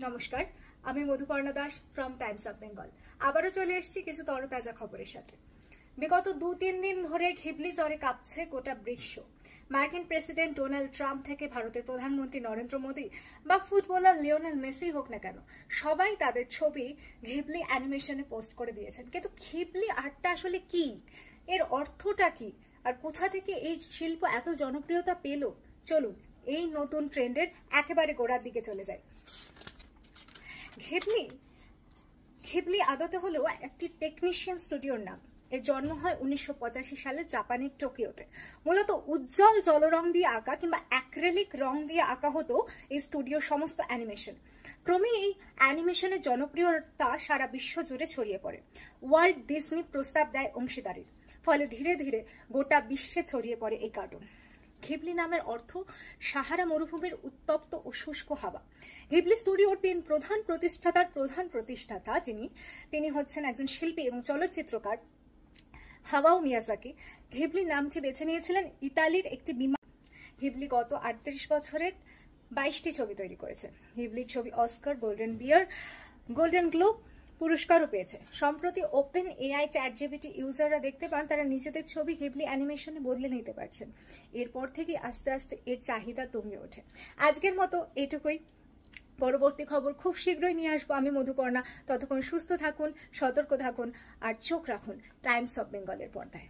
নমস্কার, আমি Madhuparna Das from Times of Bengal. আবারও চলে এসেছি কিছু তরতাজা খবরের সাথে। বিগত 2-3 দিন ধরে ঘিবলি জ্বরে কাঁপছে গোটা বিশ্ব। মার্কিন প্রেসিডেন্ট ডোনাল্ড ট্রাম্প থেকে ভারতের প্রধানমন্ত্রী নরেন্দ্র মোদী বা ফুটবলার লিওনেল মেসি হোক না কেন, সবাই তাদের ছবি ঘিবলি অ্যানিমেশনে পোস্ট করে দিয়েছেন। কিন্তু ঘিবলি আর্টটা আসলে কি, এর অর্থটা কি, আর কোথা থেকে এই শিল্প এত জনপ্রিয়তা পেল, চলুন এই নতুন ট্রেন্ডের একেবারে গোড়ার দিকে চলে যায়। ঘিবলি আদতে হলো একটি টেকনিশিয়ান স্টুডিওর নাম। এর জন্ম হয় 1985 সালে জাপানের টোকিওতে। মূলত উজ্জ্বল জলরং দিয়ে আঁকা কিংবা অ্যাক্রেলিক রং দিয়ে আঁকা হতো এই স্টুডিওর সমস্ত অ্যানিমেশন। ক্রমে এই অ্যানিমেশনের জনপ্রিয়তা সারা বিশ্ব জুড়ে ছড়িয়ে পড়ে। ওয়াল্ট ডিজনি প্রস্তাব দেয় অংশীদারির, ফলে ধীরে ধীরে গোটা বিশ্বে ছড়িয়ে পড়ে এই কার্টুন। ঘিবলি নামের অর্থ সাহারা মরুভূমির উত্তপ্ত ও শুষ্ক হাওয়া। ঘিবলি স্টুডিওর প্রধান প্রতিষ্ঠাতা তিনি হচ্ছেন একজন শিল্পী এবং চলচ্চিত্রকার হায়াও মিয়াজাকি। ঘিবলি নামটি বেছে নিয়েছিলেন ইতালির একটি বিমান। ঘিবলি গত 38 বছরের 22টি ছবি তৈরি করেছে। ঘিবলির ছবি অস্কার, গোল্ডেন গ্লোব পুরস্কারও পেয়েছে। সম্প্রতি ওপেন এআই চ্যাটজিপিটি ইউজাররা দেখতে পান তারা নিজেদের ছবি ঘিবলি অ্যানিমেশনে বদলে নিতে পারছেন। এরপর থেকে আস্তে আস্তে এর চাহিদা তুঙ্গে ওঠে। আজকের মতো এটুকুই। পরবর্তী খবর খুব শীঘ্রই নিয়ে আসবো আমি মধুপর্ণা। ততক্ষণ সুস্থ থাকুন, সতর্ক থাকুন আর চোখ রাখুন টাইমস অফ বেঙ্গলের পর্দায়।